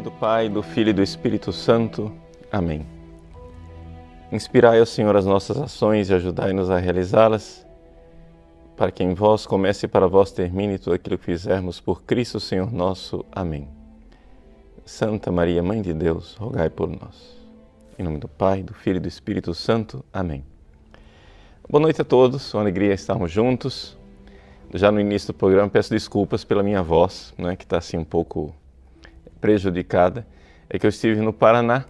do Pai, do Filho e do Espírito Santo. Amém. Inspirai, ó Senhor, as nossas ações e ajudai-nos a realizá-las, para que em vós comece e para vós termine tudo aquilo que fizermos por Cristo, Senhor nosso. Amém. Santa Maria, Mãe de Deus, rogai por nós. Em nome do Pai, do Filho e do Espírito Santo. Amém. Boa noite a todos, uma alegria estarmos juntos. Já no início do programa peço desculpas pela minha voz, né, que está assim um pouco prejudicada. É que eu estive no Paraná,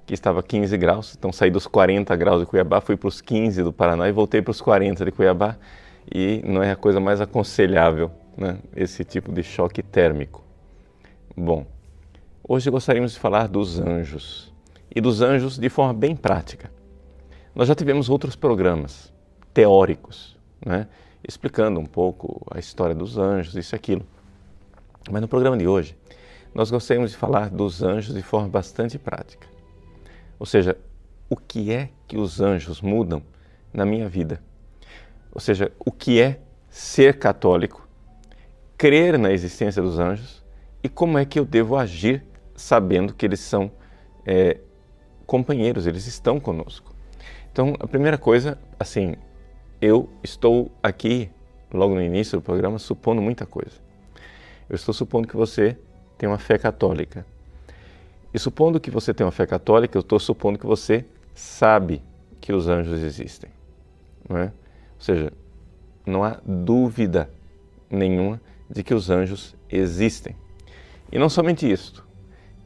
que estava 15 graus, então saí dos 40 graus de Cuiabá, fui para os 15 do Paraná e voltei para os 40 de Cuiabá, e não é a coisa mais aconselhável, né, esse tipo de choque térmico. Bom, hoje gostaríamos de falar dos anjos, e dos anjos de forma bem prática. Nós já tivemos outros programas teóricos, né, explicando um pouco a história dos anjos, isso e aquilo. Mas no programa de hoje, nós gostaríamos de falar dos anjos de forma bastante prática. Ou seja, o que é que os anjos mudam na minha vida? Ou seja, o que é ser católico, crer na existência dos anjos e como é que eu devo agir sabendo que eles são companheiros, eles estão conosco. Então, a primeira coisa, assim, eu estou aqui, logo no início do programa, supondo muita coisa. Eu estou supondo que você tem uma fé católica. E supondo que você tem uma fé católica, eu estou supondo que você sabe que os anjos existem. Não é? Ou seja, não há dúvida nenhuma de que os anjos existem. E não somente isso,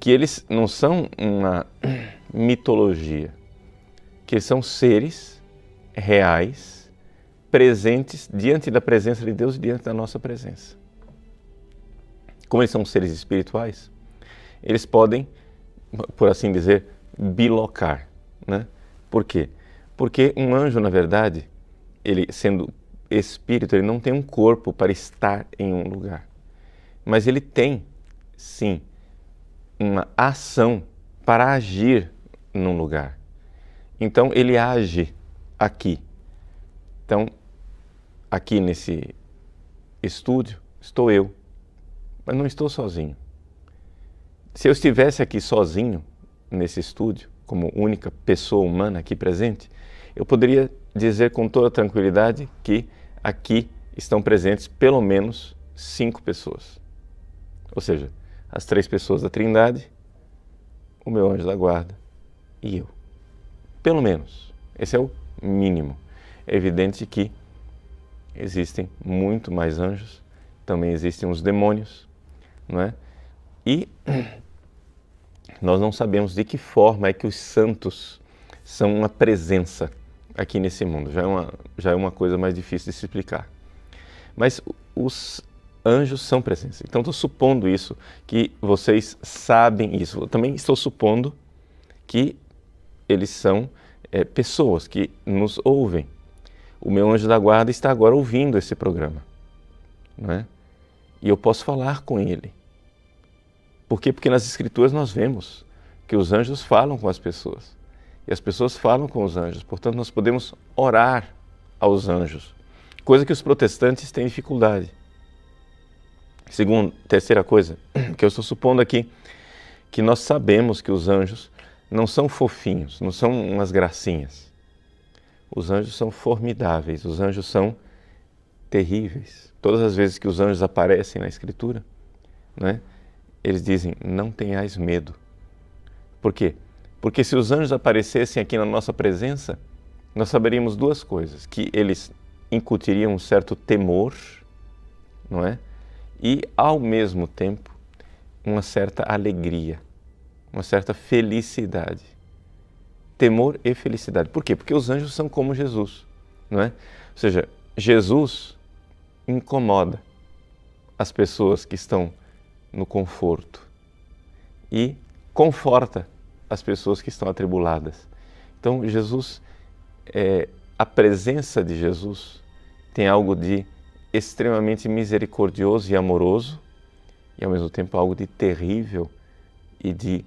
que eles não são uma mitologia, que eles são seres reais, presentes diante da presença de Deus e diante da nossa presença. Como eles são seres espirituais, eles podem, por assim dizer, bilocar, né? Por quê? Porque um anjo, na verdade, ele sendo espírito, ele não tem um corpo para estar em um lugar. Mas ele tem, sim, uma ação para agir num lugar. Então, ele age aqui. Então, aqui nesse estúdio, estou eu, mas não estou sozinho. Se eu estivesse aqui sozinho, nesse estúdio, como única pessoa humana aqui presente, eu poderia dizer com toda tranquilidade que aqui estão presentes pelo menos 5 pessoas. Ou seja, as 3 pessoas da Trindade, o meu anjo da guarda e eu. Pelo menos. Esse é o mínimo. É evidente que existem muito mais anjos, também existem os demônios, não é? E nós não sabemos de que forma é que os santos são uma presença aqui nesse mundo. Já é uma coisa mais difícil de se explicar. Mas os anjos são presença. Então estou supondo isso, que vocês sabem isso. Eu também estou supondo que eles são pessoas que nos ouvem. O meu anjo da guarda está agora ouvindo esse programa, não é? E eu posso falar com ele. Por quê? Porque nas Escrituras nós vemos que os anjos falam com as pessoas. E as pessoas falam com os anjos. Portanto, nós podemos orar aos anjos. Coisa que os protestantes têm dificuldade. Terceira coisa que eu estou supondo aqui, que nós sabemos que os anjos não são fofinhos, não são umas gracinhas. Os anjos são formidáveis, os anjos são terríveis. Todas as vezes que os anjos aparecem na Escritura, né, eles dizem, não tenhais medo. Por quê? Porque se os anjos aparecessem aqui na nossa presença, nós saberíamos 2 coisas, que eles incutiriam um certo temor, não é? E, ao mesmo tempo, uma certa alegria, uma certa felicidade. Temor e felicidade. Por quê? Porque os anjos são como Jesus, não é? Ou seja, Jesus incomoda as pessoas que estão no conforto e conforta as pessoas que estão atribuladas. Então, a presença de Jesus tem algo de extremamente misericordioso e amoroso e, ao mesmo tempo, algo de terrível e de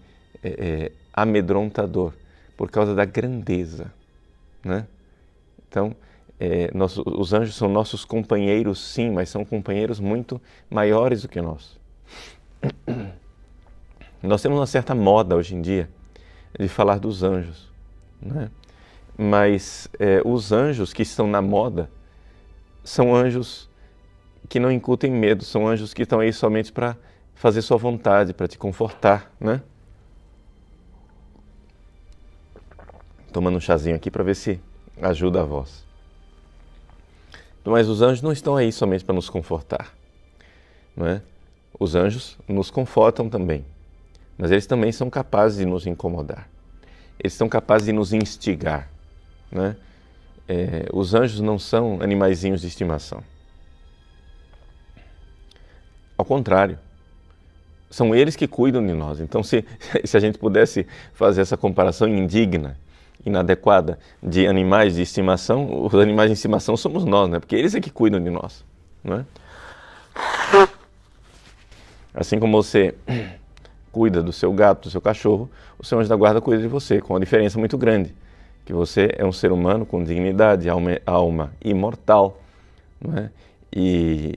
amedrontador, por causa da grandeza, né? Então, os anjos são nossos companheiros, sim, mas são companheiros muito maiores do que nós. Nós temos uma certa moda hoje em dia de falar dos anjos, né? Mas os anjos que estão na moda são anjos que não incutem medo, são anjos que estão aí somente para fazer sua vontade, para te confortar, né? Tomando um chazinho aqui para ver se ajuda a voz. Mas os anjos não estão aí somente para nos confortar, não é? Os anjos nos confortam também, mas eles também são capazes de nos incomodar. Eles são capazes de nos instigar, né? Os anjos não são animaizinhos de estimação. Ao contrário, são eles que cuidam de nós. Então, se a gente pudesse fazer essa comparação indigna, inadequada de animais de estimação, os animais de estimação somos nós, né? Porque eles é que cuidam de nós, não é? Assim como você cuida do seu gato, do seu cachorro, o seu anjo da guarda cuida de você, com uma diferença muito grande, que você é um ser humano com dignidade, alma imortal, não é? E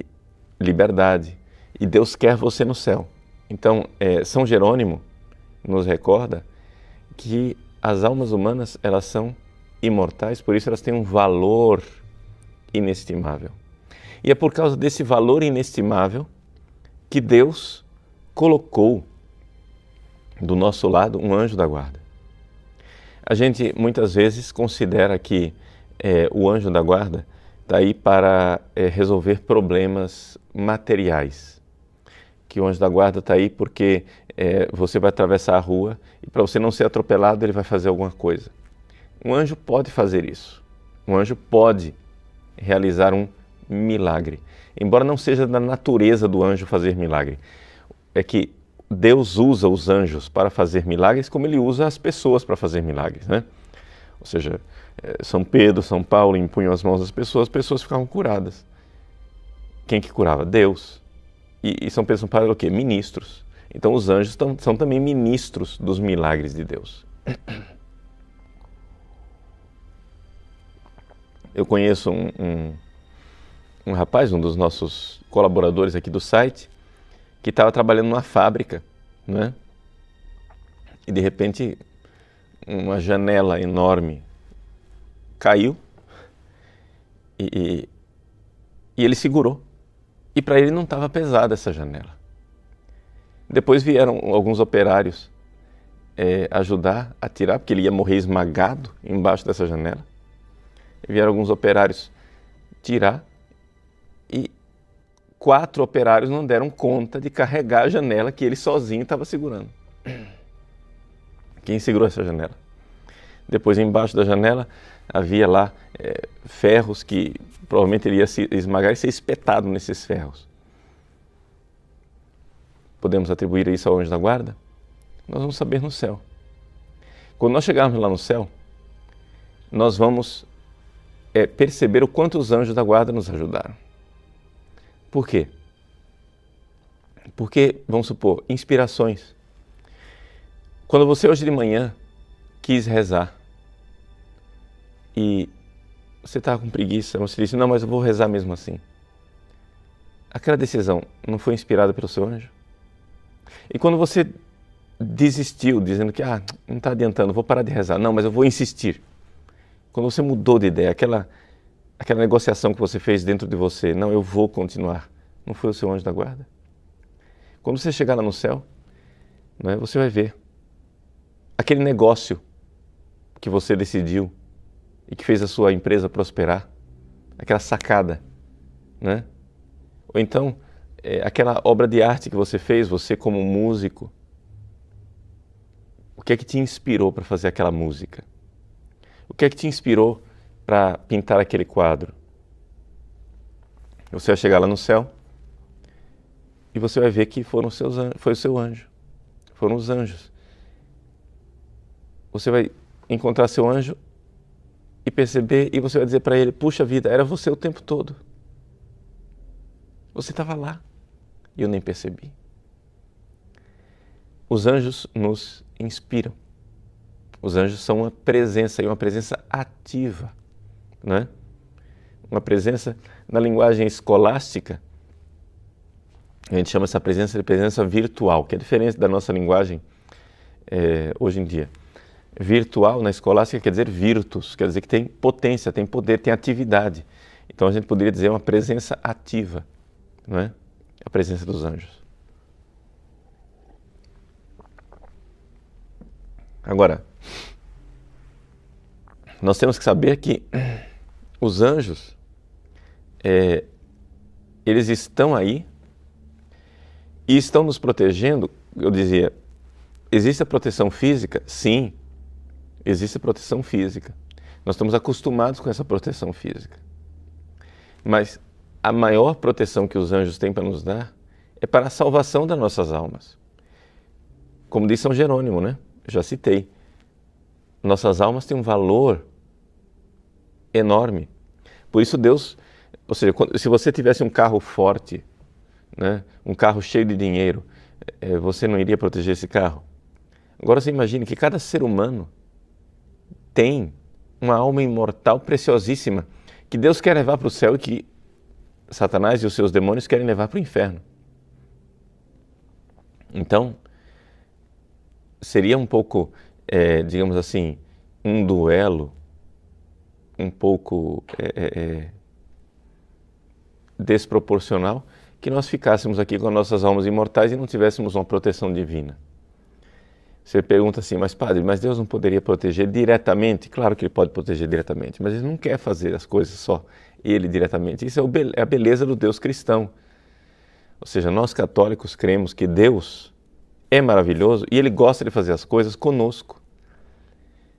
liberdade, e Deus quer você no céu. Então, São Jerônimo nos recorda que as almas humanas, elas são imortais, por isso elas têm um valor inestimável. E é por causa desse valor inestimável que Deus colocou do nosso lado um anjo da guarda. A gente muitas vezes considera que o anjo da guarda está aí para resolver problemas materiais. Que o anjo da guarda está aí porque você vai atravessar a rua e para você não ser atropelado ele vai fazer alguma coisa. Um anjo pode fazer isso. Um anjo pode realizar um milagre. Embora não seja da natureza do anjo fazer milagre. É que Deus usa os anjos para fazer milagres como Ele usa as pessoas para fazer milagres, né? Ou seja, São Pedro, São Paulo impunham as mãos das pessoas, as pessoas ficavam curadas. Quem que curava? Deus. E São Pedro e São Paulo eram o quê? Ministros. Então os anjos são também ministros dos milagres de Deus. Eu conheço um rapaz, um dos nossos colaboradores aqui do site, que estava trabalhando numa fábrica, né? E de repente uma janela enorme caiu e ele segurou. E para ele não estava pesada essa janela. Depois vieram alguns operários ajudar a tirar, porque ele ia morrer esmagado embaixo dessa janela. E vieram alguns operários tirar e 4 operários não deram conta de carregar a janela que ele sozinho estava segurando. Quem segurou essa janela? Depois, embaixo da janela, havia lá ferros que provavelmente ele ia se esmagar e ser espetado nesses ferros. Podemos atribuir isso ao anjo da guarda? Nós vamos saber no céu. Quando nós chegarmos lá no céu, nós vamos perceber o quanto os anjos da guarda nos ajudaram. Por quê? Porque, vamos supor, inspirações. Quando você hoje de manhã quis rezar e você estava com preguiça, você disse, não, mas eu vou rezar mesmo assim. Aquela decisão não foi inspirada pelo seu anjo? E quando você desistiu, dizendo que não está adiantando, vou parar de rezar, não, mas eu vou insistir. Quando você mudou de ideia, aquela negociação que você fez dentro de você, não, eu vou continuar, não foi o seu anjo da guarda? Quando você chegar lá no céu, né, você vai ver aquele negócio que você decidiu e que fez a sua empresa prosperar, aquela sacada, né? Ou então, aquela obra de arte que você fez, você como músico, o que é que te inspirou para fazer aquela música? O que é que te inspirou para pintar aquele quadro? Você vai chegar lá no céu e você vai ver que foi o seu anjo, foram os anjos. Você vai encontrar seu anjo e perceber, e você vai dizer para ele, puxa vida, era você o tempo todo. Você estava lá e eu nem percebi. Os anjos nos inspiram. Os anjos são uma presença, e uma presença ativa, né? Uma presença, na linguagem escolástica, A gente chama essa presença de presença virtual, que é diferente da nossa linguagem hoje em dia. Virtual na escolástica quer dizer virtus, quer dizer que tem potência, tem poder, tem atividade. Então a gente poderia dizer uma presença ativa, não é? A presença dos anjos. Agora, nós temos que saber que os anjos, eles estão aí e estão nos protegendo. Eu dizia, existe a proteção física? Sim, existe a proteção física. Nós estamos acostumados com essa proteção física. Mas a maior proteção que os anjos têm para nos dar é para a salvação das nossas almas. Como diz São Jerônimo, né? Eu já citei. Nossas almas têm um valor enorme. Por isso Deus, ou seja, se você tivesse um carro forte, né, um carro cheio de dinheiro, você não iria proteger esse carro? Agora você imagine que cada ser humano tem uma alma imortal preciosíssima que Deus quer levar para o céu e que Satanás e os seus demônios querem levar para o inferno. Então, seria um pouco, digamos assim, um duelo um pouco desproporcional que nós ficássemos aqui com as nossas almas imortais e não tivéssemos uma proteção divina. Você pergunta assim, mas padre, mas Deus não poderia proteger diretamente? Claro que Ele pode proteger diretamente, mas Ele não quer fazer as coisas só Ele diretamente. Isso é a beleza do Deus cristão. Ou seja, nós católicos cremos que Deus é maravilhoso e Ele gosta de fazer as coisas conosco.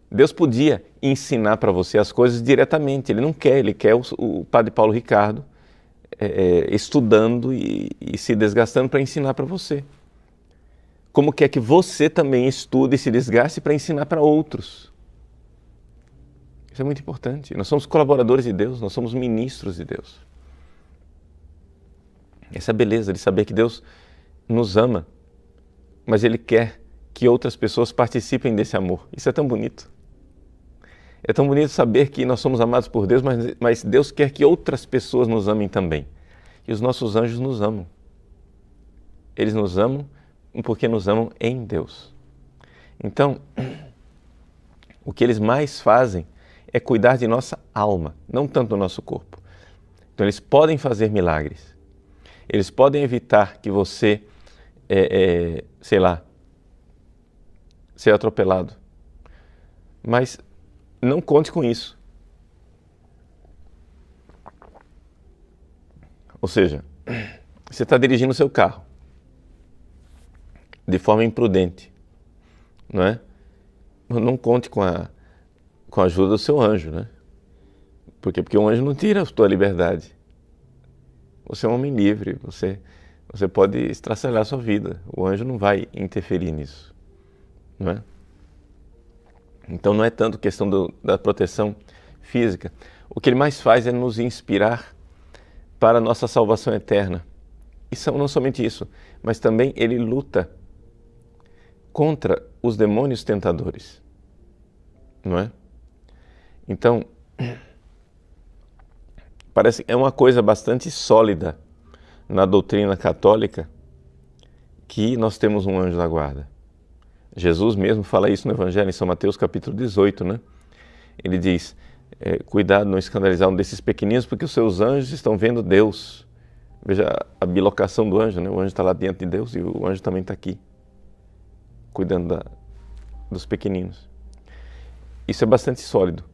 Deus podia ensinar para você as coisas diretamente, Ele não quer, Ele quer o Padre Paulo Ricardo estudando e se desgastando para ensinar para você. Como quer que você também estude e se desgaste para ensinar para outros. Isso é muito importante. Nós somos colaboradores de Deus, nós somos ministros de Deus. Essa é a beleza de saber que Deus nos ama, mas Ele quer que outras pessoas participem desse amor. Isso é tão bonito. É tão bonito saber que nós somos amados por Deus, mas Deus quer que outras pessoas nos amem também. E os nossos anjos nos amam. Eles nos amam porque nos amam em Deus. Então, o que eles mais fazem é cuidar de nossa alma, não tanto do nosso corpo. Então, eles podem fazer milagres. Eles podem evitar que você, sei lá, seja atropelado. Mas não conte com isso. Ou seja, você está dirigindo o seu carro de forma imprudente, não é? Não conte com a ajuda do seu anjo, né? Por quê? Porque o anjo não tira a sua liberdade. Você é um homem livre, você pode estraçalhar a sua vida. O anjo não vai interferir nisso, não é? Então não é tanto questão da proteção física. O que ele mais faz é nos inspirar para a nossa salvação eterna. E não somente isso, mas também ele luta contra os demônios tentadores, não é? Então, parece que é uma coisa bastante sólida na doutrina católica que nós temos um anjo da guarda. Jesus mesmo fala isso no Evangelho, em São Mateus capítulo 18, né? Ele diz, cuidado não escandalizar um desses pequeninos, porque os seus anjos estão vendo Deus. Veja a bilocação do anjo, né? O anjo está lá diante de Deus e o anjo também está aqui, cuidando dos pequeninos. Isso é bastante sólido.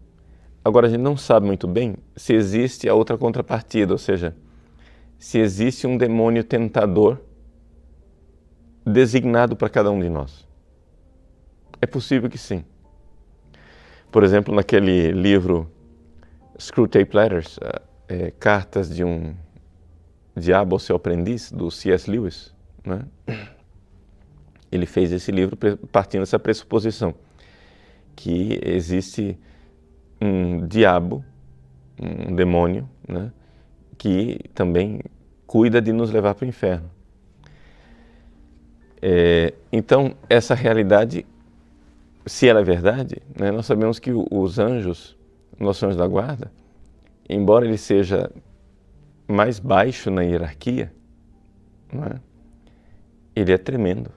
Agora, a gente não sabe muito bem se existe a outra contrapartida, ou seja, se existe um demônio tentador designado para cada um de nós. É possível que sim. Por exemplo, naquele livro Screwtape Letters, Cartas de um Diabo ao Seu Aprendiz, do C.S. Lewis, né? Ele fez esse livro partindo dessa pressuposição, que existe um diabo, um demônio, né? Que também cuida de nos levar para o inferno. Então, essa realidade, se ela é verdade, né, nós sabemos que os anjos, nossos anjos da guarda, embora ele seja mais baixo na hierarquia, não é? Ele é tremendo.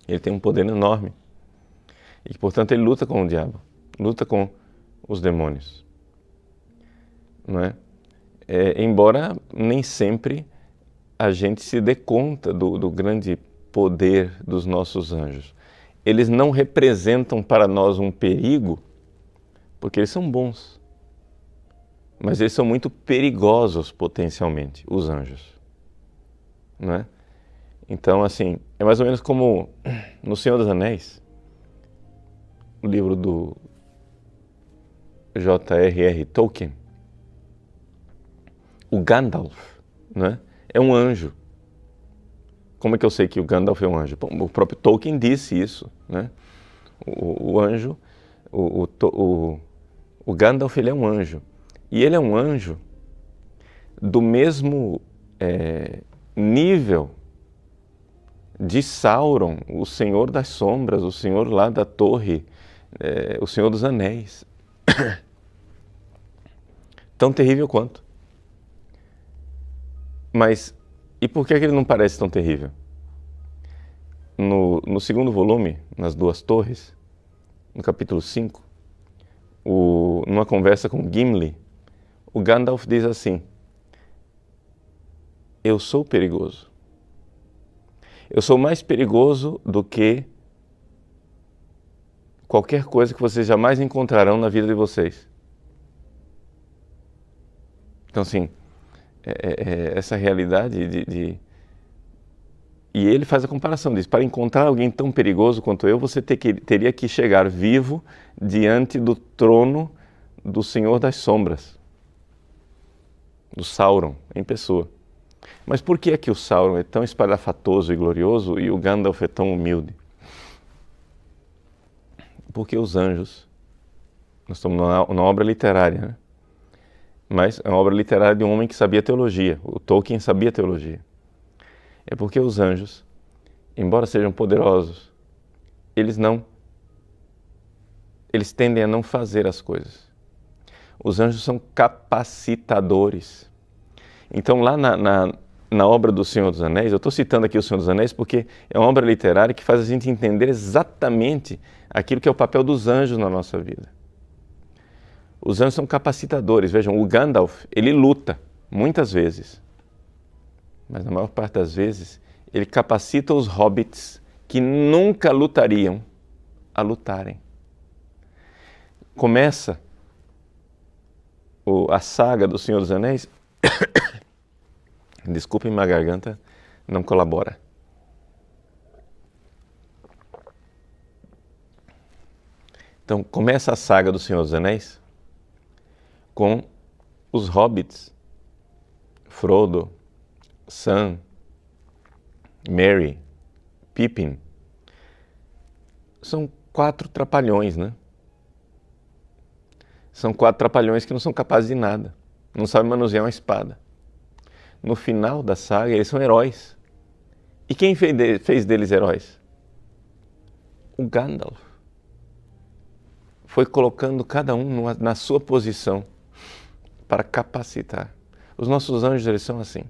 Ele tem um poder enorme. E, portanto, ele luta com o diabo, luta com os demônios. Não é? Embora nem sempre a gente se dê conta do grande poder dos nossos anjos. Eles não representam para nós um perigo, porque eles são bons. Mas eles são muito perigosos potencialmente, os anjos. Não é? Então, assim, é mais ou menos como no Senhor dos Anéis, o livro do J.R.R. Tolkien. O Gandalf, né, é um anjo. Como é que eu sei que o Gandalf é um anjo? Bom, o próprio Tolkien disse isso, né? O anjo, o Gandalf, ele é um anjo. E ele é um anjo do mesmo nível de Sauron, o Senhor das Sombras, o Senhor lá da Torre, o Senhor dos Anéis. Tão terrível quanto. Mas, e por que ele não parece tão terrível? No segundo volume, nas Duas Torres, no capítulo 5, numa conversa com Gimli, o Gandalf diz assim: eu sou perigoso. Eu sou mais perigoso do que qualquer coisa que vocês jamais encontrarão na vida de vocês. Então, assim, essa realidade E ele faz a comparação, diz, para encontrar alguém tão perigoso quanto eu, você teria que chegar vivo diante do trono do Senhor das Sombras, do Sauron, em pessoa. Mas por que é que o Sauron é tão espalhafatoso e glorioso e o Gandalf é tão humilde? Porque os anjos, nós estamos numa obra literária, né? Mas é uma obra literária de um homem que sabia teologia. O Tolkien sabia teologia. É porque os anjos, embora sejam poderosos, eles tendem a não fazer as coisas. Os anjos são capacitadores. Então lá na obra do Senhor dos Anéis, eu estou citando aqui o Senhor dos Anéis porque é uma obra literária que faz a gente entender exatamente aquilo que é o papel dos anjos na nossa vida. Os anjos são capacitadores. Vejam, o Gandalf, ele luta, muitas vezes. Mas na maior parte das vezes, ele capacita os hobbits que nunca lutariam a lutarem. Começa a saga do Senhor dos Anéis. Desculpem, minha garganta não colabora. Então, começa a saga do Senhor dos Anéis com os hobbits, Frodo, Sam, Merry, Pippin. São 4 trapalhões, né? São 4 trapalhões que não são capazes de nada, não sabem manusear uma espada. No final da saga, eles são heróis. E quem fez deles heróis? O Gandalf. Foi colocando cada um na sua posição para capacitar. Os nossos anjos, eles são assim.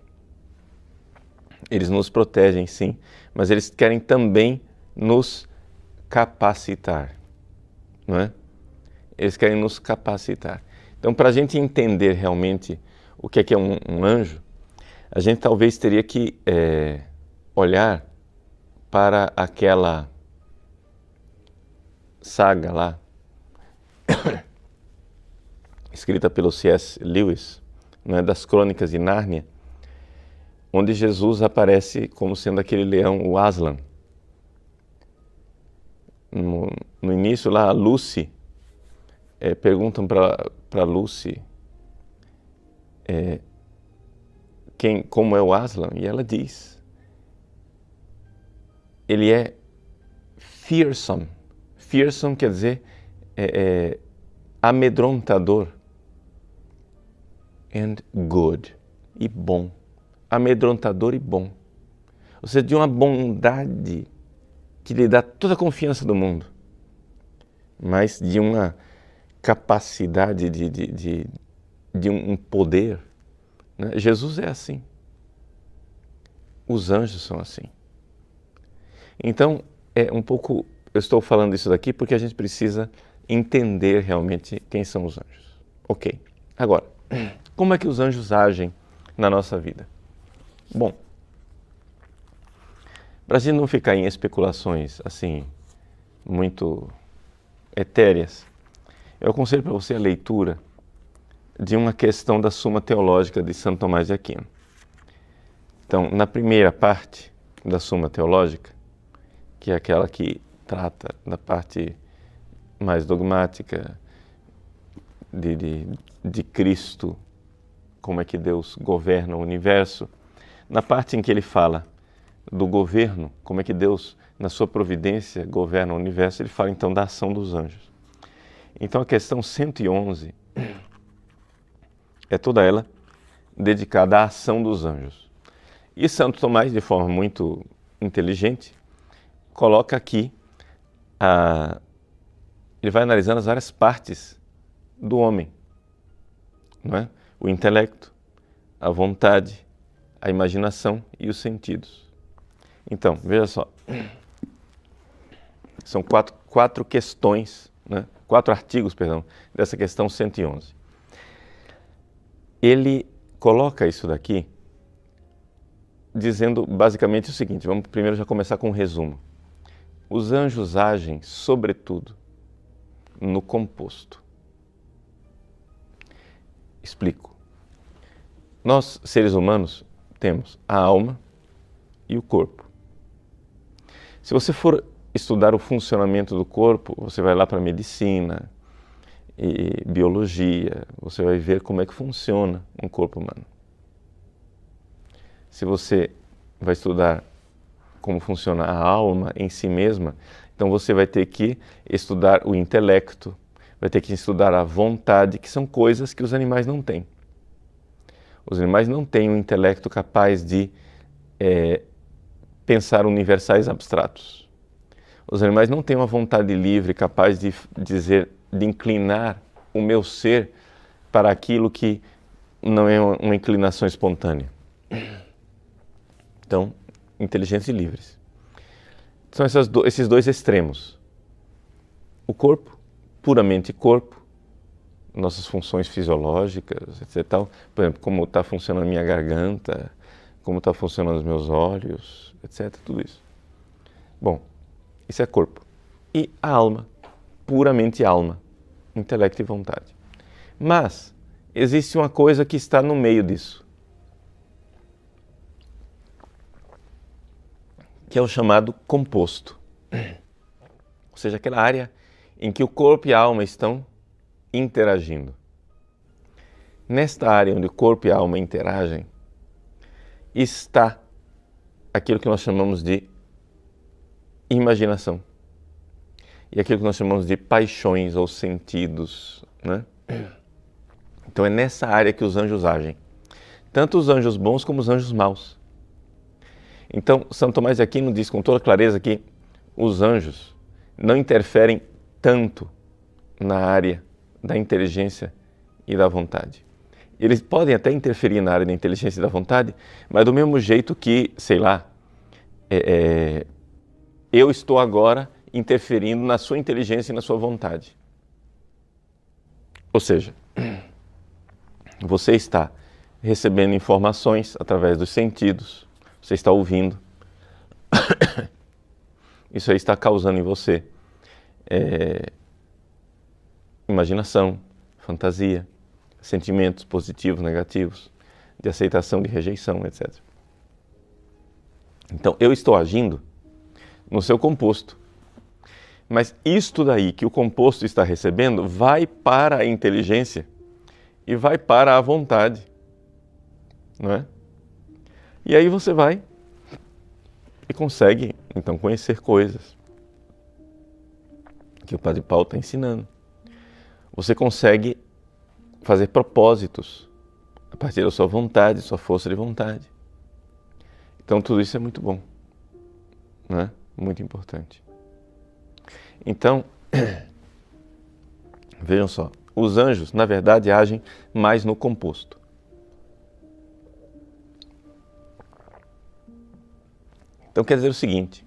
Eles nos protegem, sim, mas eles querem também nos capacitar, não é? Eles querem nos capacitar. Então, para a gente entender realmente o que é um anjo, a gente talvez teria que olhar para aquela saga lá, escrita pelo C.S. Lewis, não é, das Crônicas de Nárnia, onde Jesus aparece como sendo aquele leão, o Aslan. No início lá, a Lucy, perguntam para Lucy como é o Aslan, e ela diz, ele é fearsome. Fearsome quer dizer amedrontador, and good, e bom. Amedrontador e bom. Ou seja, de uma bondade que lhe dá toda a confiança do mundo, mas de uma capacidade de um poder né? Jesus é assim. Os anjos são assim. Então, eu estou falando isso daqui porque a gente precisa entender realmente quem são os anjos. Ok. Agora, como é que os anjos agem na nossa vida? Bom, para a gente não ficar em especulações assim, muito etéreas, eu aconselho para você a leitura de uma questão da Suma Teológica de Santo Tomás de Aquino. Então, na primeira parte da Suma Teológica, que é aquela que trata da parte mais dogmática de Cristo, como é que Deus governa o universo, na parte em que ele fala do governo, como é que Deus, na sua providência, governa o universo, ele fala então da ação dos anjos. Então a questão 111 é toda ela dedicada à ação dos anjos. E Santo Tomás, de forma muito inteligente, coloca aqui, ele vai analisando as várias partes do homem, não é? O intelecto, a vontade, a imaginação e os sentidos. Então, veja só, são quatro questões, né? 4 artigos, perdão, dessa questão 111. Ele coloca isso daqui dizendo basicamente o seguinte, vamos primeiro já começar com um resumo. Os anjos agem, sobretudo, no composto. Explico. Nós, seres humanos, temos a alma e o corpo. Se você for estudar o funcionamento do corpo, você vai lá para a medicina e biologia, você vai ver como é que funciona um corpo humano. Se você vai estudar como funciona a alma em si mesma, então você vai ter que estudar o intelecto, vai ter que estudar a vontade, que são coisas que os animais não têm. Os animais não têm um intelecto capaz de pensar universais abstratos. Os animais não têm uma vontade livre capaz de dizer, de inclinar o meu ser para aquilo que não é uma inclinação espontânea. Então, inteligentes e livres. São esses dois extremos. O corpo, puramente corpo, nossas funções fisiológicas, etc. Por exemplo, como está funcionando a minha garganta, como está funcionando os meus olhos, etc. Tudo isso. Bom, isso é corpo. E a alma, puramente alma, intelecto e vontade. Mas existe uma coisa que está no meio disso, que é o chamado composto. Ou seja, aquela área em que o corpo e a alma estão interagindo. Nesta área onde o corpo e a alma interagem, está aquilo que nós chamamos de imaginação. E aquilo que nós chamamos de paixões ou sentidos, né? Então é nessa área que os anjos agem. Tanto os anjos bons como os anjos maus. Então, São Tomás de Aquino diz com toda clareza que os anjos não interferem tanto na área da inteligência e da vontade. Eles podem até interferir na área da inteligência e da vontade, mas do mesmo jeito que, sei lá, eu estou agora interferindo na sua inteligência e na sua vontade. Ou seja, você está recebendo informações através dos sentidos, você está ouvindo. Isso aí está causando em você imaginação, fantasia, sentimentos positivos, negativos, de aceitação, de rejeição, etc. Então, eu estou agindo no seu composto. Mas isto daí que o composto está recebendo vai para a inteligência e vai para a vontade, não é? E aí você vai e consegue, então, conhecer coisas que o Padre Paulo está ensinando. Você consegue fazer propósitos a partir da sua vontade, sua força de vontade. Então, tudo isso é muito bom, não é? Muito importante. Então, vejam só, os anjos, na verdade, agem mais no composto. Então quer dizer o seguinte,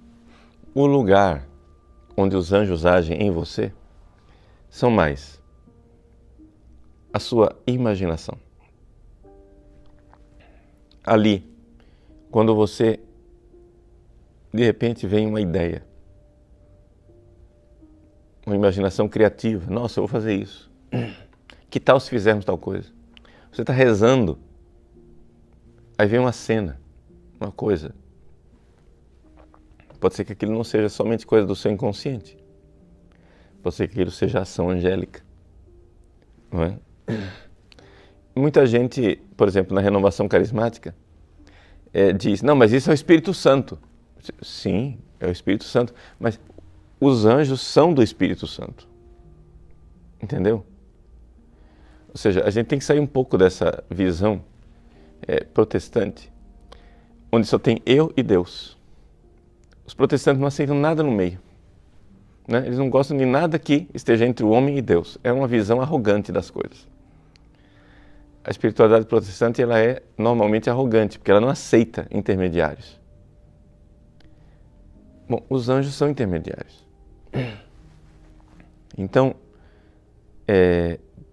o lugar onde os anjos agem em você são mais a sua imaginação. Ali, quando você, de repente, vem uma ideia, uma imaginação criativa, nossa, eu vou fazer isso. Que tal se fizermos tal coisa? Você está rezando, aí vem uma cena, uma coisa. Pode ser que aquilo não seja somente coisa do seu inconsciente. Pode ser que aquilo seja ação angélica. Não é? Muita gente, por exemplo, na renovação carismática, diz, não, mas isso é o Espírito Santo. Sim, é o Espírito Santo, mas os anjos são do Espírito Santo. Entendeu? Ou seja, a gente tem que sair um pouco dessa visão protestante, onde só tem eu e Deus. Os protestantes não aceitam nada no meio. Né? Eles não gostam de nada que esteja entre o homem e Deus. É uma visão arrogante das coisas. A espiritualidade protestante ela é normalmente arrogante, porque ela não aceita intermediários. Bom, os anjos são intermediários. Então,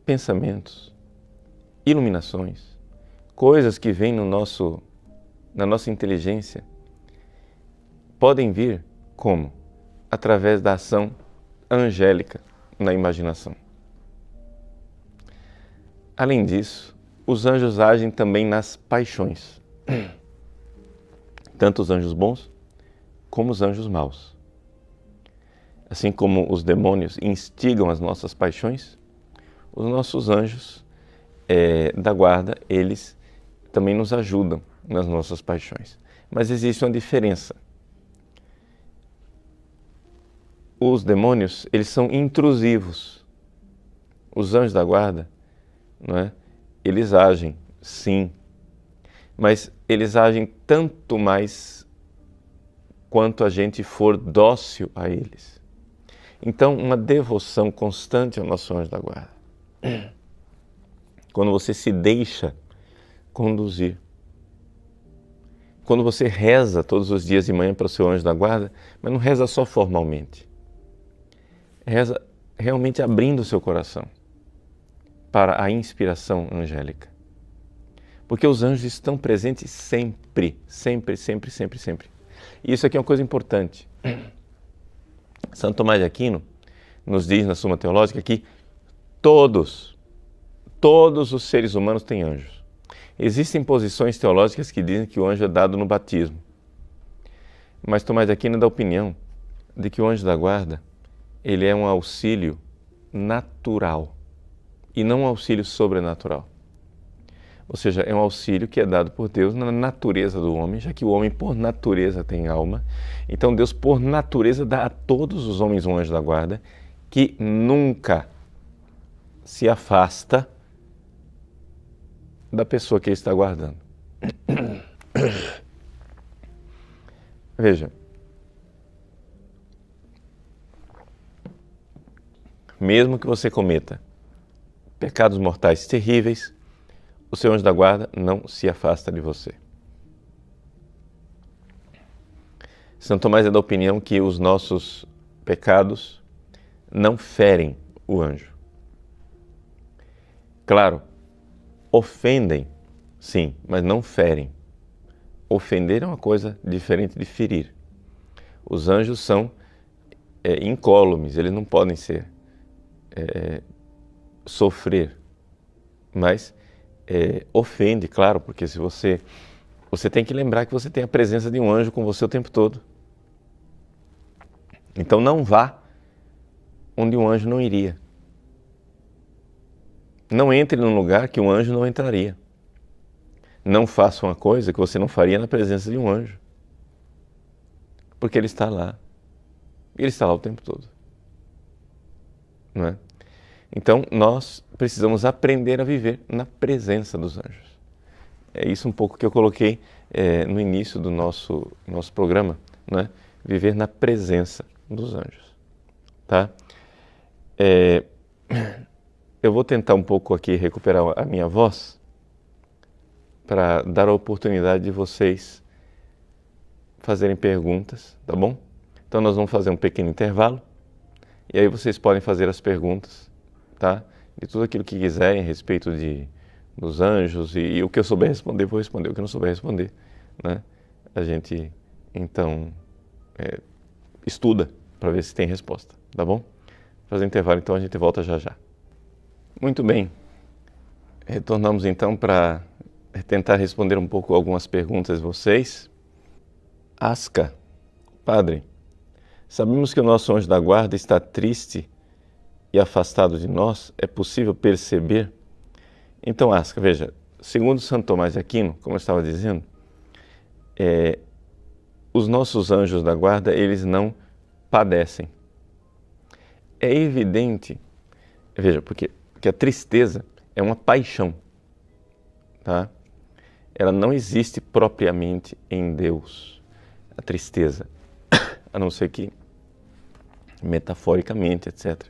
pensamentos, iluminações, coisas que vêm na nossa inteligência, podem vir como? Através da ação angélica na imaginação. Além disso, os anjos agem também nas paixões. Tanto os anjos bons como os anjos maus. Assim como os demônios instigam as nossas paixões, os nossos anjos da guarda, eles também nos ajudam nas nossas paixões. Mas existe uma diferença. Os demônios, eles são intrusivos. Os anjos da guarda, não é? Eles agem, sim, mas eles agem tanto mais quanto a gente for dócil a eles. Então, uma devoção constante ao nosso anjo da guarda. Quando você se deixa conduzir. Quando você reza todos os dias de manhã para o seu anjo da guarda, mas não reza só formalmente. Reza realmente abrindo o seu coração para a inspiração angélica. Porque os anjos estão presentes sempre, sempre, sempre, sempre, sempre. E isso aqui é uma coisa importante. Santo Tomás de Aquino nos diz na Suma Teológica que todos os seres humanos têm anjos. Existem posições teológicas que dizem que o anjo é dado no batismo. Mas Tomás de Aquino é da opinião de que o anjo da guarda ele é um auxílio natural e não um auxílio sobrenatural. Ou seja, é um auxílio que é dado por Deus na natureza do homem, já que o homem por natureza tem alma. Então Deus por natureza dá a todos os homens um anjo da guarda que nunca se afasta da pessoa que ele está guardando. Veja, mesmo que você cometa pecados mortais terríveis, o seu anjo da guarda não se afasta de você. São Tomás é da opinião que os nossos pecados não ferem o anjo. Claro, ofendem, sim, mas não ferem. Ofender é uma coisa diferente de ferir. Os anjos são incólumes, eles não podem sofrer, mas ofende, claro, porque se você tem que lembrar que você tem a presença de um anjo com você o tempo todo. Então não vá onde um anjo não iria. Não entre num lugar que um anjo não entraria. Não faça uma coisa que você não faria na presença de um anjo. Porque ele está lá. E ele está lá o tempo todo. Não é? Então, nós precisamos aprender a viver na presença dos anjos. É isso um pouco que eu coloquei no início do nosso programa, não é? Viver na presença dos anjos. Tá? Eu vou tentar um pouco aqui recuperar a minha voz para dar a oportunidade de vocês fazerem perguntas, tá bom? Então nós vamos fazer um pequeno intervalo e aí vocês podem fazer as perguntas, tá? De tudo aquilo que quiserem a respeito dos anjos e o que eu souber responder, vou responder. O que eu não souber responder, né? A gente, então, estuda para ver se tem resposta, tá bom? Fazer intervalo, então a gente volta já já. Muito bem. Retornamos então para tentar responder um pouco algumas perguntas de vocês. Aska, padre, sabemos que o nosso anjo da guarda está triste e afastado de nós, é possível perceber? Então, Aska, veja, segundo Santo Tomás de Aquino, como eu estava dizendo, os nossos anjos da guarda, eles não padecem. É evidente, veja, porque a tristeza é uma paixão, tá? Ela não existe propriamente em Deus, a tristeza, a não ser que metaforicamente, etc.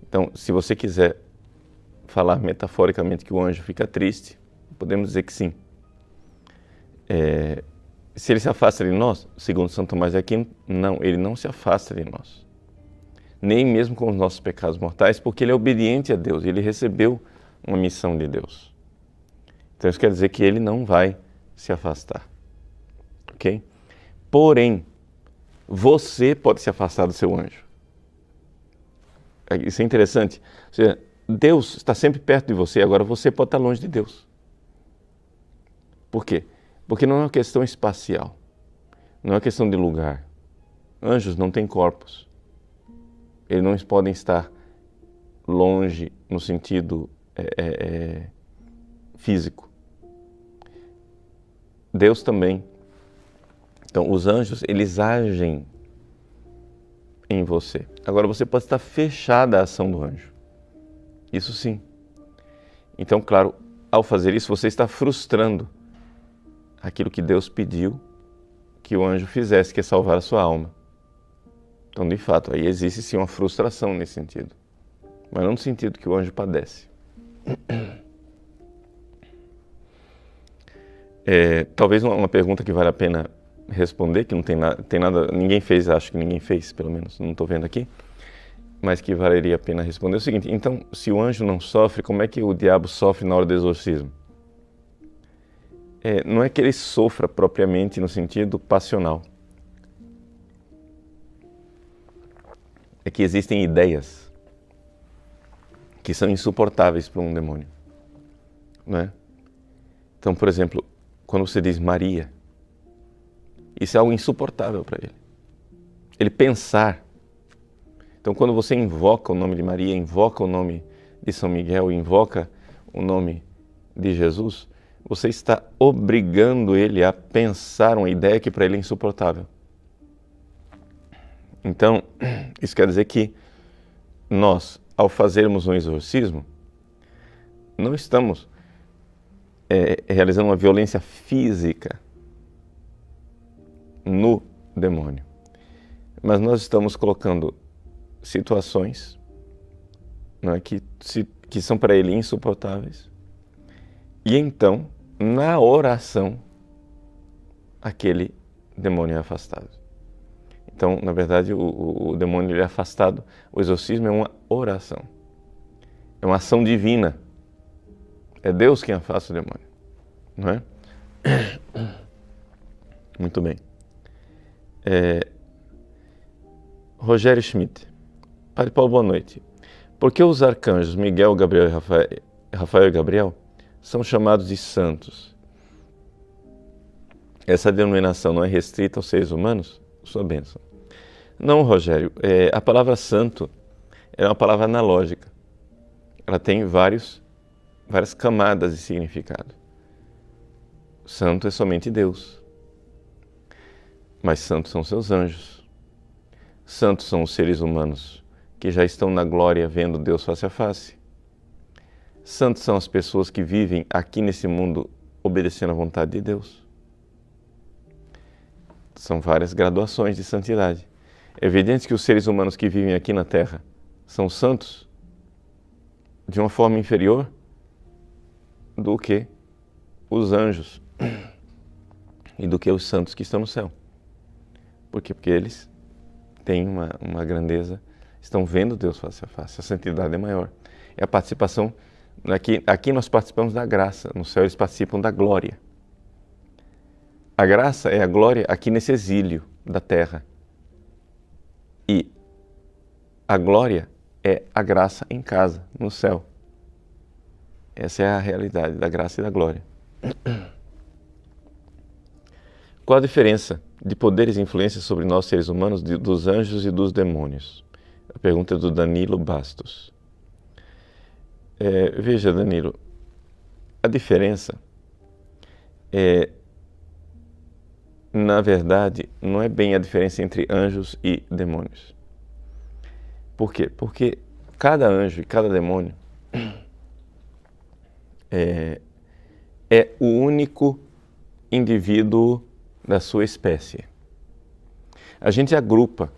Então, se você quiser falar metaforicamente que o anjo fica triste, podemos dizer que sim. Se ele se afasta de nós, segundo Santo Tomás de Aquino, não, ele não se afasta de nós. Nem mesmo com os nossos pecados mortais, porque ele é obediente a Deus, ele recebeu uma missão de Deus. Então isso quer dizer que ele não vai se afastar, ok? Porém, você pode se afastar do seu anjo. Isso é interessante. Ou seja, Deus está sempre perto de você, agora você pode estar longe de Deus. Por quê? Porque não é uma questão espacial, não é uma questão de lugar. Anjos não têm corpos. Eles não podem estar longe no sentido físico. Deus também. Então, os anjos, eles agem em você. Agora, você pode estar fechada à ação do anjo. Isso sim. Então, claro, ao fazer isso, você está frustrando aquilo que Deus pediu que o anjo fizesse, que é salvar a sua alma. Então, de fato, aí existe sim uma frustração nesse sentido, mas não no sentido que o anjo padece. Talvez uma pergunta que vale a pena responder, que não tem nada, ninguém fez, acho que ninguém fez, pelo menos, não estou vendo aqui, mas que valeria a pena responder é o seguinte: então, se o anjo não sofre, como é que o diabo sofre na hora do exorcismo? Não é que ele sofra propriamente no sentido passional. É que existem ideias que são insuportáveis para um demônio, não é? Então, por exemplo, quando você diz Maria, isso é algo insuportável para ele. Ele pensar. Então, quando você invoca o nome de Maria, invoca o nome de São Miguel, invoca o nome de Jesus, você está obrigando ele a pensar uma ideia que para ele é insuportável. Então, isso quer dizer que nós, ao fazermos um exorcismo, não estamos realizando uma violência física no demônio, mas nós estamos colocando situações, não é, que são para ele insuportáveis, e então, na oração, aquele demônio é afastado. Então, na verdade, o demônio ele é afastado. O exorcismo é uma oração. É uma ação divina. É Deus quem afasta o demônio. Não é? Muito bem. Rogério Schmidt. Padre Paulo, boa noite. Por que os arcanjos Miguel, Gabriel e Rafael e Gabriel são chamados de santos? Essa denominação não é restrita aos seres humanos? Sua bênção. Não, Rogério, a palavra santo é uma palavra analógica. Ela tem várias camadas de significado. Santo é somente Deus. Mas santos são seus anjos. Santos são os seres humanos que já estão na glória vendo Deus face a face. Santos são as pessoas que vivem aqui nesse mundo obedecendo à vontade de Deus. São várias graduações de santidade. É evidente que os seres humanos que vivem aqui na Terra são santos de uma forma inferior do que os anjos e do que os santos que estão no céu. Por quê? Porque eles têm uma grandeza, estão vendo Deus face a face, a santidade é maior. É a participação, aqui nós participamos da graça, no céu eles participam da glória. A graça é a glória aqui nesse exílio da terra. E a glória é a graça em casa, no céu. Essa é a realidade da graça e da glória. Qual a diferença de poderes e influências sobre nós, seres humanos, dos anjos e dos demônios? A pergunta é do Danilo Bastos. Veja, Danilo, a diferença na verdade, não é bem a diferença entre anjos e demônios. Por quê? Porque cada anjo e cada demônio é o único indivíduo da sua espécie. A gente agrupa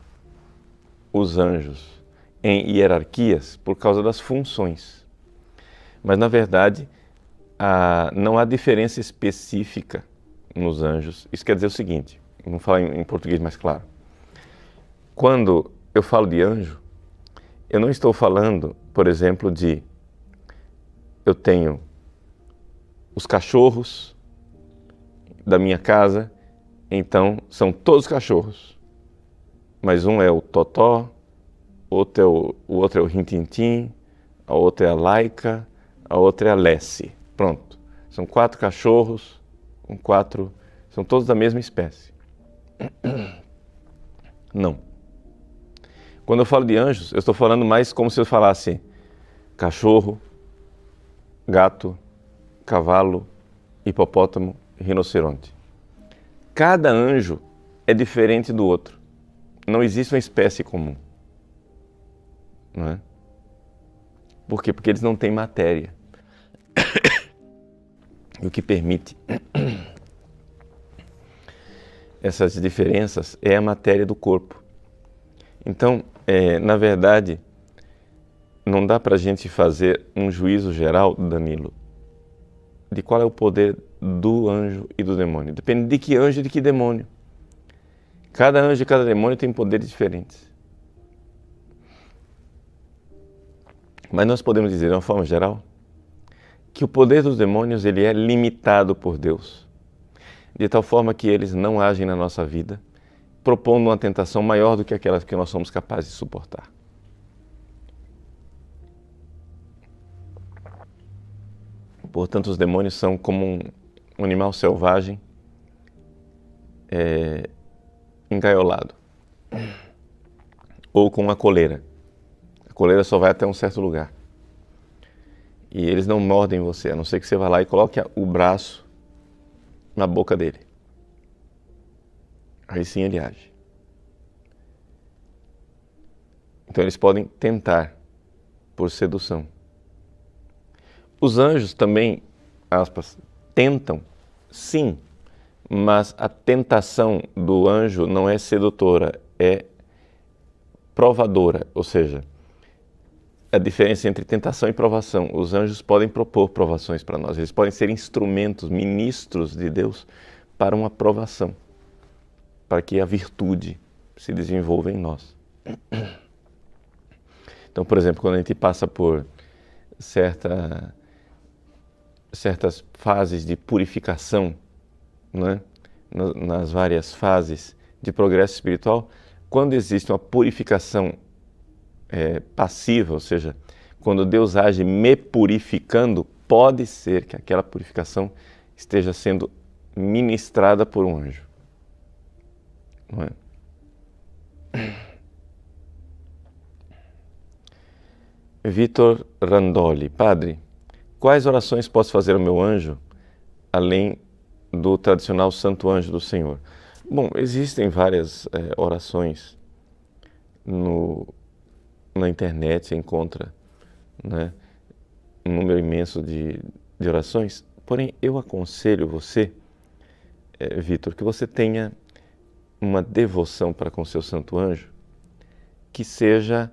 os anjos em hierarquias por causa das funções. Mas, na verdade, não há diferença específica nos anjos. Isso quer dizer o seguinte, vamos falar em português mais claro. Quando eu falo de anjo, eu não estou falando, por exemplo, eu tenho os cachorros da minha casa, então são todos cachorros. Mas um é o Totó, o outro é o Rintintim, a outra é a Laika, a outra é a Lessie. Pronto. São 4 cachorros, são todos da mesma espécie. Não. Quando eu falo de anjos, eu estou falando mais como se eu falasse cachorro, gato, cavalo, hipopótamo e rinoceronte. Cada anjo é diferente do outro. Não existe uma espécie comum. Não é? Por quê? Porque eles não têm matéria. E o que permite essas diferenças é a matéria do corpo. Então, na verdade, não dá para a gente fazer um juízo geral, Danilo, de qual é o poder do anjo e do demônio. Depende de que anjo e de que demônio. Cada anjo e cada demônio tem poderes diferentes. Mas nós podemos dizer, de uma forma geral, que o poder dos demônios ele é limitado por Deus, de tal forma que eles não agem na nossa vida, propondo uma tentação maior do que aquela que nós somos capazes de suportar. Portanto, os demônios são como um animal selvagem engaiolado, ou com uma coleira. A coleira só vai até um certo lugar. E eles não mordem você, a não ser que você vá lá e coloque o braço na boca dele. Aí sim ele age. Então eles podem tentar por sedução. Os anjos também, aspas, tentam, sim, mas a tentação do anjo não é sedutora, é provadora, ou seja, a diferença entre tentação e provação. Os anjos podem propor provações para nós, eles podem ser instrumentos, ministros de Deus para uma provação, para que a virtude se desenvolva em nós. Então, por exemplo, quando a gente passa por certas fases de purificação, né? Nas várias fases de progresso espiritual, quando existe uma purificação passiva, ou seja, quando Deus age me purificando, pode ser que aquela purificação esteja sendo ministrada por um anjo. Não é? Vitor Randoli, padre, quais orações posso fazer ao meu anjo, além do tradicional Santo Anjo do Senhor? Bom, existem várias orações na internet, você encontra, né, um número imenso de orações, porém eu aconselho você, Vitor, que você tenha uma devoção para com seu Santo Anjo que seja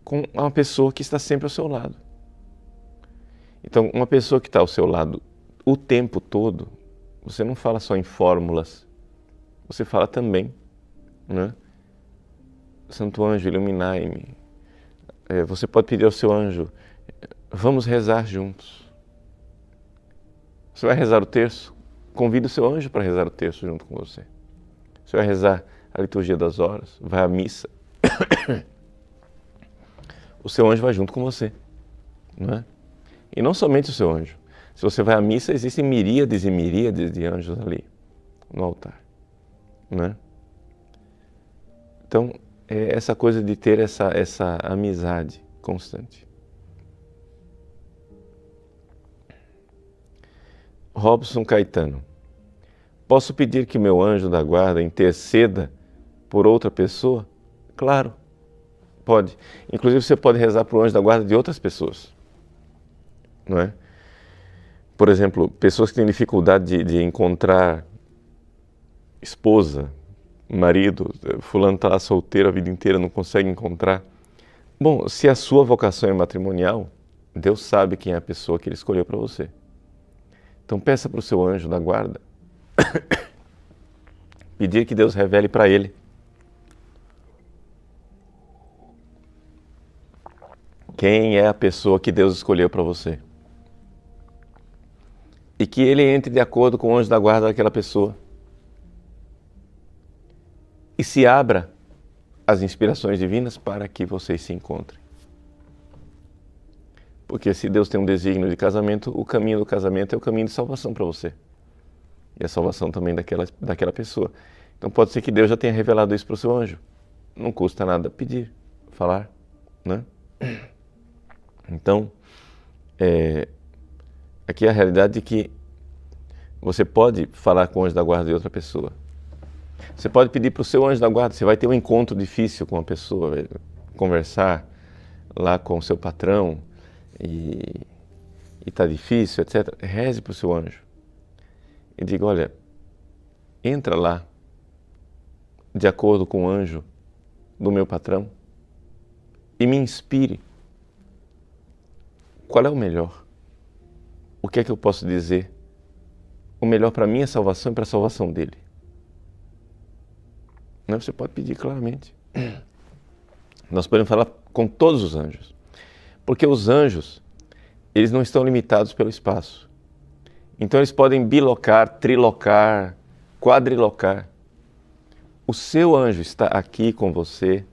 com uma pessoa que está sempre ao seu lado. Então, uma pessoa que está ao seu lado o tempo todo, você não fala só em fórmulas, você fala também, né? Santo anjo, iluminai-me. Você pode pedir ao seu anjo, vamos rezar juntos. Você vai rezar o terço, convida o seu anjo para rezar o terço junto com você. Você vai rezar a liturgia das horas, vai à missa. O seu anjo vai junto com você, não é? E não somente o seu anjo. Se você vai à missa, existem miríades e miríades de anjos ali no altar, não é? Então, é essa coisa de ter essa amizade constante. Robson Caetano. Posso pedir que meu anjo da guarda interceda por outra pessoa? Claro, pode. Inclusive você pode rezar para o anjo da guarda de outras pessoas, não é? Por exemplo, pessoas que têm dificuldade de encontrar esposa, marido, fulano está lá solteiro a vida inteira, não consegue encontrar. Bom, se a sua vocação é matrimonial, Deus sabe quem é a pessoa que Ele escolheu para você. Então peça para o seu anjo da guarda pedir que Deus revele para ele quem é a pessoa que Deus escolheu para você. E que ele entre de acordo com o anjo da guarda daquela pessoa. E se abra às inspirações divinas para que vocês se encontrem. Porque se Deus tem um desígnio de casamento, o caminho do casamento é o caminho de salvação para você. E a salvação também daquela pessoa. Então pode ser que Deus já tenha revelado isso para o seu anjo. Não custa nada pedir, falar, né? Então, aqui é a realidade de que você pode falar com o anjo da guarda de outra pessoa. Você pode pedir para o seu anjo da guarda, você vai ter um encontro difícil com a pessoa, conversar lá com o seu patrão e está difícil, etc. Reze para o seu anjo e diga, olha, entra lá de acordo com o anjo do meu patrão e me inspire. Qual é o melhor? O que é que eu posso dizer? O melhor para a minha salvação e para a salvação dele. Não, você pode pedir claramente. Nós podemos falar com todos os anjos. Porque os anjos, eles não estão limitados pelo espaço. Então eles podem bilocar, trilocar, quadrilocar. O seu anjo está aqui com você,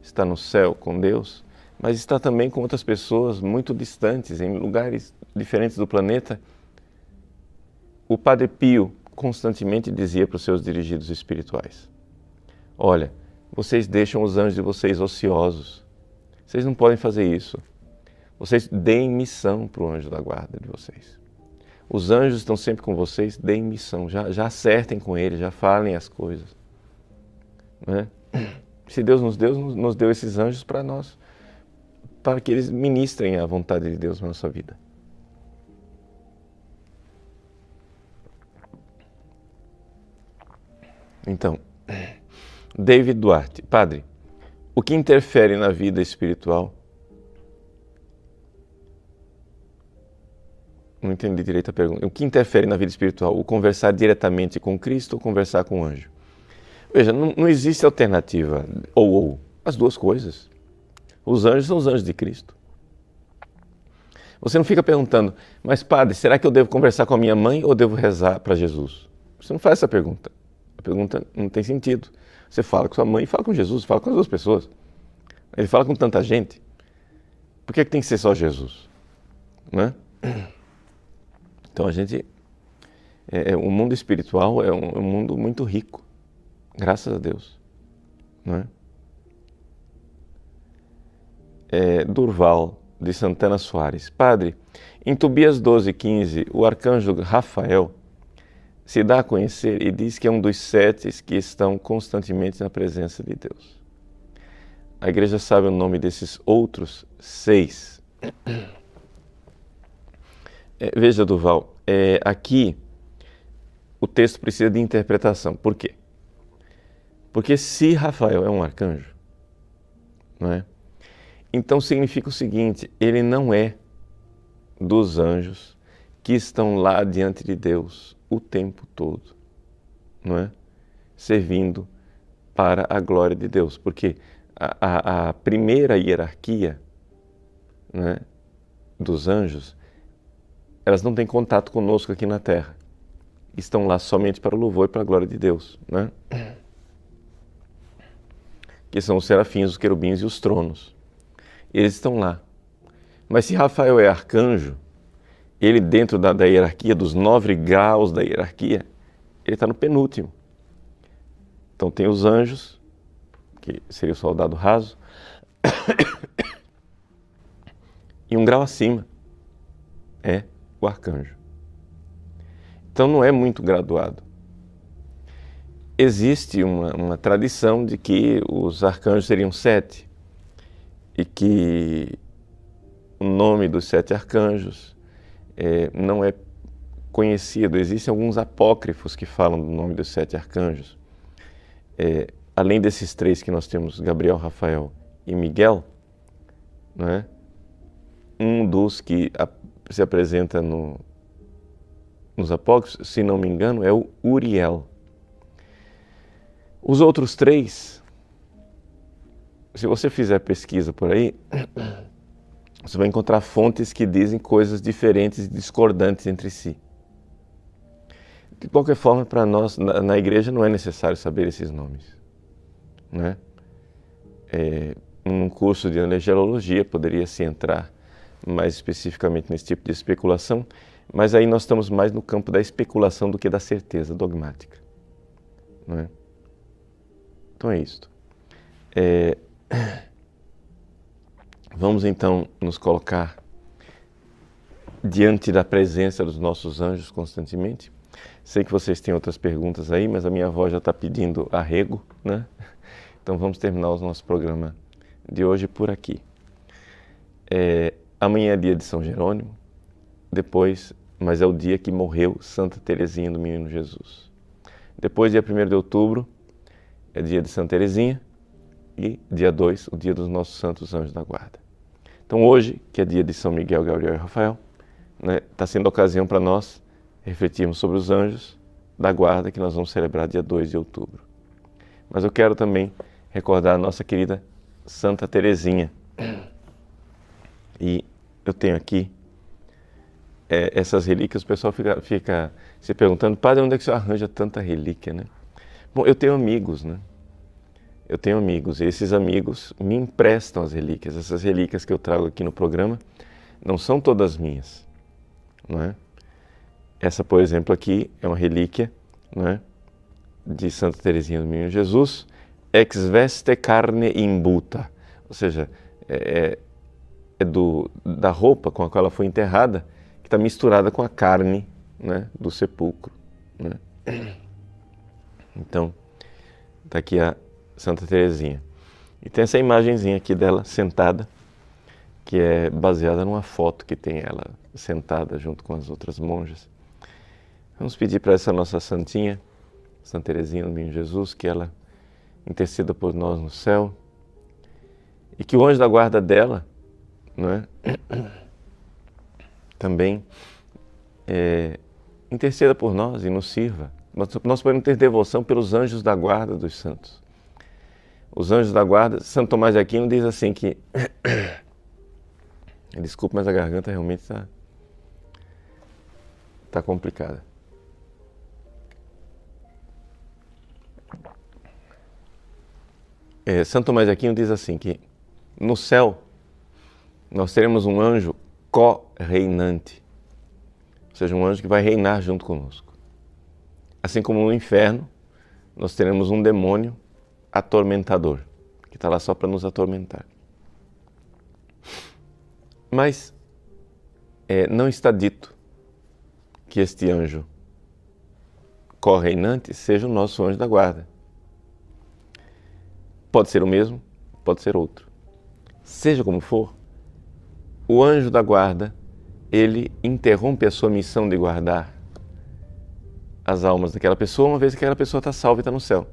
está no céu com Deus, mas está também com outras pessoas muito distantes, em lugares diferentes do planeta. O Padre Pio constantemente dizia para os seus dirigidos espirituais, olha, vocês deixam os anjos de vocês ociosos. Vocês não podem fazer isso. Vocês deem missão para o anjo da guarda de vocês. Os anjos estão sempre com vocês, deem missão. Já acertem com eles, já falem as coisas. Né? Se Deus nos deu esses anjos para nós, para que eles ministrem a vontade de Deus na nossa vida. Então, David Duarte, padre, o que interfere na vida espiritual? Não entendi direito a pergunta. O que interfere na vida espiritual? O conversar diretamente com Cristo ou conversar com o anjo? Veja, não existe alternativa ou. As duas coisas. Os anjos são os anjos de Cristo. Você não fica perguntando, mas padre, será que eu devo conversar com a minha mãe ou devo rezar para Jesus? Você não faz essa pergunta. A pergunta não tem sentido. Você fala com sua mãe e fala com Jesus, fala com as duas pessoas. Ele fala com tanta gente. Por que tem que ser só Jesus? Né? Então o mundo espiritual é um mundo muito rico, graças a Deus. Não é? Durval, de Santana Soares. Padre, em Tobias 12:15, o arcanjo Rafael se dá a conhecer e diz que é um dos 7 que estão constantemente na presença de Deus. A igreja sabe o nome desses outros 6. Veja, Durval, aqui o texto precisa de interpretação. Por quê? Porque se Rafael é um arcanjo, não é? Então significa o seguinte, ele não é dos anjos que estão lá diante de Deus o tempo todo, não é? servindo para a glória de Deus, porque a primeira hierarquia, né, dos anjos, elas não têm contato conosco aqui na Terra. Estão lá somente para o louvor e para a glória de Deus, né? Que são os serafins, os querubins e os tronos. Eles estão lá. Mas se Rafael é arcanjo, ele dentro da hierarquia, dos 9 graus da hierarquia, ele está no penúltimo. Então tem os anjos, que seria o soldado raso, e um grau acima é o arcanjo. Então não é muito graduado. Existe uma tradição de que os arcanjos seriam 7 e que o nome dos 7 arcanjos não é conhecido. Existem alguns apócrifos que falam do nome dos 7 arcanjos. Além desses 3 que nós temos, Gabriel, Rafael e Miguel, né? Um dos que se apresenta nos apócrifos, se não me engano, é o Uriel. Os outros 3, se você fizer pesquisa por aí, você vai encontrar fontes que dizem coisas diferentes e discordantes entre si. De qualquer forma, para nós, na igreja, não é necessário saber esses nomes, né? Num curso de angelologia poderia-se entrar mais especificamente nesse tipo de especulação, mas aí nós estamos mais no campo da especulação do que da certeza dogmática, não é? Então é isto. Vamos então nos colocar diante da presença dos nossos anjos constantemente. Sei que vocês têm outras perguntas aí, mas a minha avó já está pedindo arrego, né? Então vamos terminar o nosso programa de hoje por aqui. Amanhã é dia de São Jerônimo, mas é o dia que morreu Santa Teresinha do Menino Jesus. Depois, dia 1º de outubro, é dia de Santa Teresinha e dia 2, o dia dos nossos santos anjos da guarda. Então hoje, que é dia de São Miguel, Gabriel e Rafael, né, está sendo ocasião para nós refletirmos sobre os anjos da guarda que nós vamos celebrar dia 2 de outubro. Mas eu quero também recordar a nossa querida Santa Teresinha. E eu tenho aqui essas relíquias. O pessoal fica se perguntando, padre, onde é que você arranja tanta relíquia, né? Bom, eu tenho amigos, né? Eu tenho amigos e esses amigos me emprestam as relíquias. Essas relíquias que eu trago aqui no programa não são todas minhas, não é? Essa, por exemplo, aqui é uma relíquia, não é? De Santa Teresinha do Menino Jesus, ex veste carne imbuta, ou seja, da roupa com a qual ela foi enterrada, que está misturada com a carne, né, do sepulcro, né? Então, está aqui a Santa Teresinha. E tem essa imagenzinha aqui dela sentada, que é baseada numa foto que tem ela sentada junto com as outras monjas. Vamos pedir para essa nossa santinha, Santa Teresinha do Menino Jesus, que ela interceda por nós no céu e que o anjo da guarda dela, não é? Também interceda por nós e nos sirva. Nós podemos ter devoção pelos anjos da guarda dos santos. Os anjos da guarda, Santo Tomás de Aquino diz assim que... Desculpe, mas a garganta realmente está complicada. Santo Tomás de Aquino diz assim que no céu nós teremos um anjo co-reinante, ou seja, um anjo que vai reinar junto conosco. Assim como no inferno, nós teremos um demônio atormentador, que está lá só para nos atormentar. Mas não está dito que este anjo co-reinante seja o nosso anjo da guarda. Pode ser o mesmo, pode ser outro. Seja como for, o anjo da guarda, ele interrompe a sua missão de guardar as almas daquela pessoa, uma vez que aquela pessoa está salva e está no céu.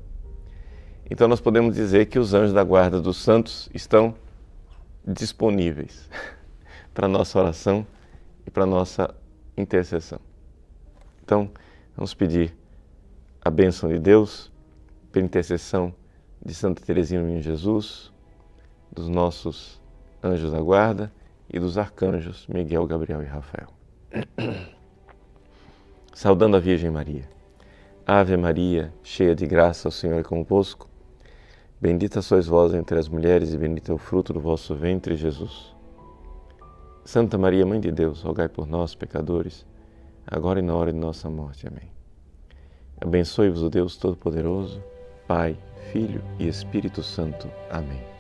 Então nós podemos dizer que os anjos da guarda dos santos estão disponíveis para a nossa oração e para a nossa intercessão. Então, vamos pedir a bênção de Deus pela intercessão de Santa Teresinha do Menino Jesus, dos nossos anjos da guarda e dos arcanjos Miguel, Gabriel e Rafael. Saudando a Virgem Maria. Ave Maria, cheia de graça, o Senhor é convosco. Bendita sois vós entre as mulheres e bendito é o fruto do vosso ventre, Jesus. Santa Maria, Mãe de Deus, rogai por nós, pecadores, agora e na hora de nossa morte. Amém. Abençoe-vos o Deus Todo-Poderoso, Pai, Filho e Espírito Santo. Amém.